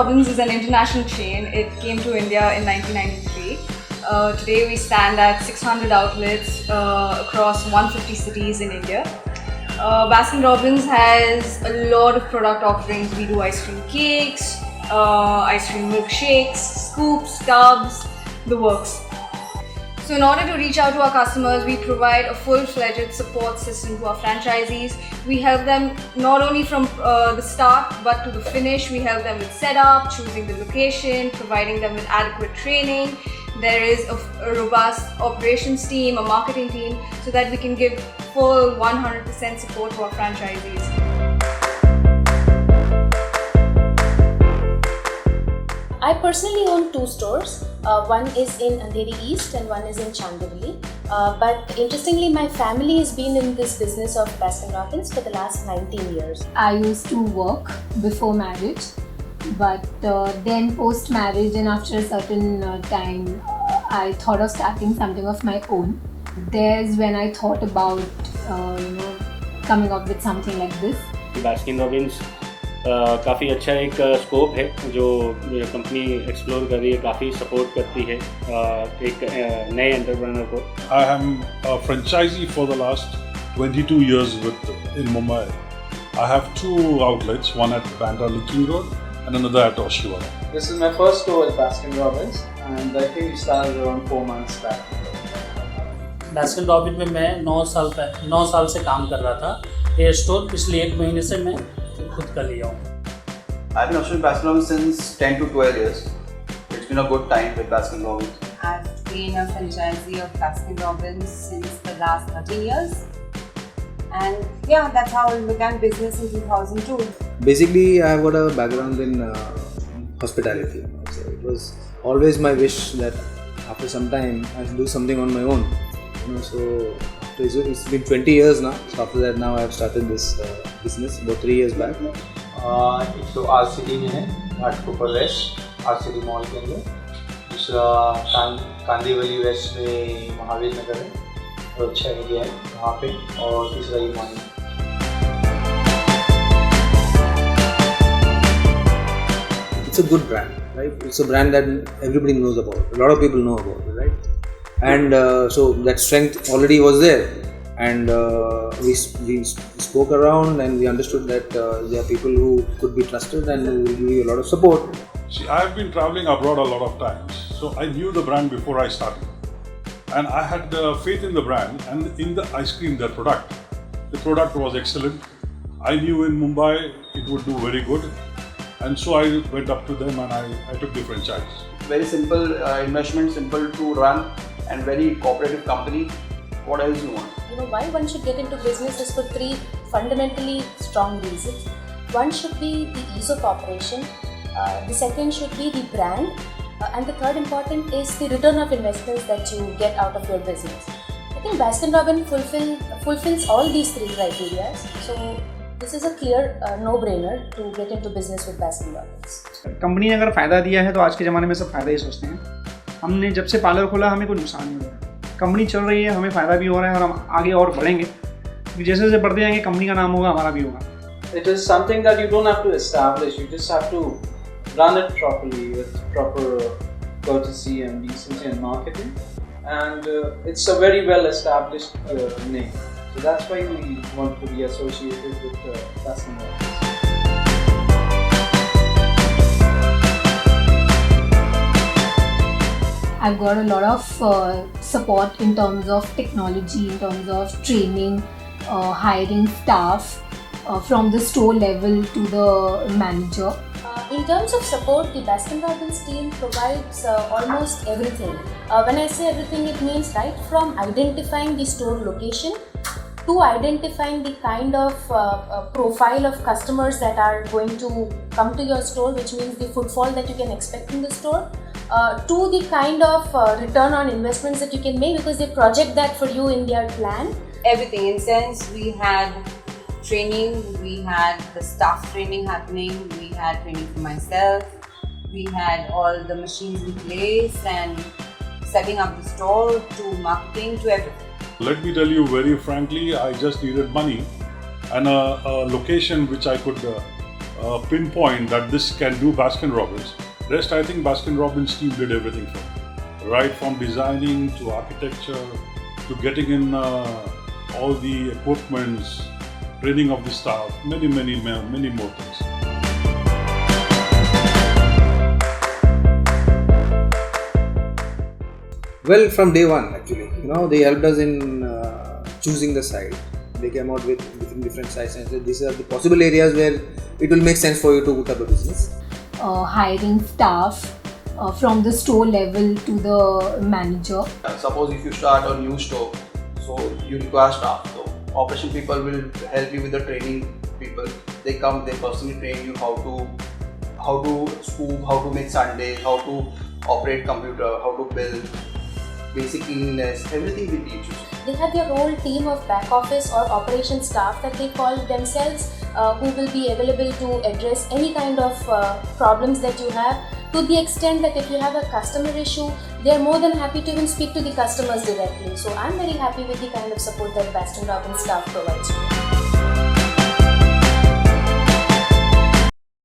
Robbins is an international chain. It came to India in 1993. Today we stand at 600 outlets across 150 cities in India. Baskin Robbins has a lot of product offerings. We do ice cream cakes, ice cream milkshakes, scoops, tubs, the works. So in order to reach out to our customers, we provide a full-fledged support system to our franchisees. We help them not only from the start but to the finish. We help them with setup, choosing the location, providing them with adequate training. There is a robust operations team, a marketing team, so that we can give full 100% support to our franchisees. I personally own 2 stores. One is in Andheri East and one is in Chandivali. But interestingly, my family has been in this business of Baskin Robbins for the last 19 years. I used to work before marriage, but then post marriage and after a certain time, I thought of starting something of my own. There's when I thought about coming up with something like this. Baskin Robbins काफ़ी अच्छा एक scope है जो company explore कर रही है, काफ़ी support करती है एक नए एंटरप्रेन्योर को. I am a franchisee for the last 22 years in Mumbai. I have 2 outlets, one at Bandra Linking Road and another at Oshiwara. This is my first store at Baskin Robbins and I think we started around 4 months back. Baskin Robbins में मैं 9 साल से काम कर रहा था. ये store पिछले 1 महीने से मैं खुद कर लिया हूँ. I've been associated with Baskin Robbins since 10 to 12 years. It's been a good time with Baskin Robbins. I've been a franchisee of Baskin Robbins since the last 13 years. And yeah, that's how I began business in 2002. Basically, I've got a background in hospitality. So it was always my wish that after some time I'll do something on my own. So it's been 20 years now. So after that, now I've started this business about 3 years back. एक तो RCD में है, Ghatkopar waste, RCD mall के अंदर. दूसरा Kandivali waste में महावीर नगर है, तो अच्छा एरिया है वहाँ पे. और तीसरा ये मानी. It's a good brand, right? It's a brand that everybody knows about. A lot of people know about it, right? And so that strength already was there. And we spoke around and we understood that there are people who could be trusted and who will give you a lot of support. See, I've been traveling abroad a lot of times, so I knew the brand before I started. And I had faith in the brand and in the ice cream, their product. The product was excellent. I knew in Mumbai it would do very good. And so I went up to them and I took the franchise. Very simple investment, simple to run and very cooperative company. What else you want? Why one should get into business is for 3 fundamentally strong reasons. One should be the ease of operation, the second should be the brand, and the third important is the return of investments that you get out of your business. I think Baskin Robbins fulfills all these 3 criteria. So this is a clear no-brainer to get into business with Baskin Robbins. Company ने अगर फ़ायदा दिया है तो आज के ज़माने में सब फ़ायदा ही सोचते हैं. हमने जब से पार्लर खोला हमें कोई नुकसान नहीं हुआ. कंपनी चल रही है, हमें फ़ायदा भी हो रहा है और हम आगे और बढ़ेंगे. जैसे जैसे बढ़ते जाएंगे कंपनी का नाम होगा, हमारा भी होगा. It is something that you don't have to establish. You just have to run it properly with proper courtesy and decency and marketing. And it's a very well established name. So that's why we want to be associated with Baskin Robbins. I've got a lot of support in terms of technology, in terms of training, hiring staff from the store level to the manager. In terms of support, the Baskin Robbins team provides almost everything. When I say everything, it means right from identifying the store location to identifying the kind of profile of customers that are going to come to your store, which means the footfall that you can expect in the store, to the kind of return on investments that you can make because they project that for you in their plan. Everything in sense, we had training, we had the staff training happening, we had training for myself, we had all the machines in place and setting up the store to marketing to everything. Let me tell you very frankly, I just needed money and a location which I could pinpoint that this can do Baskin Robbins. Rest, I think Baskin Robbins team did everything for me. Right from designing to architecture to getting in all the equipments, training of the staff, many more things. Well, from day one, actually, they helped us in choosing the site. They came out with different sites and said these are the possible areas where it will make sense for you to put up a business. Hiring staff from the store level to the manager. Suppose if you start a new store, so you require staff. So operation people will help you with the training people. They come, they personally train you how to scoop, how to make sundaes, how to operate computer, how to build, basic cleanliness, everything we teach you. They have their whole team of back office or operation staff that they call themselves, who will be available to address any kind of problems that you have, to the extent that if you have a customer issue, they are more than happy to even speak to the customers directly. So I'm very happy with the kind of support that Baskin Robbins staff provides.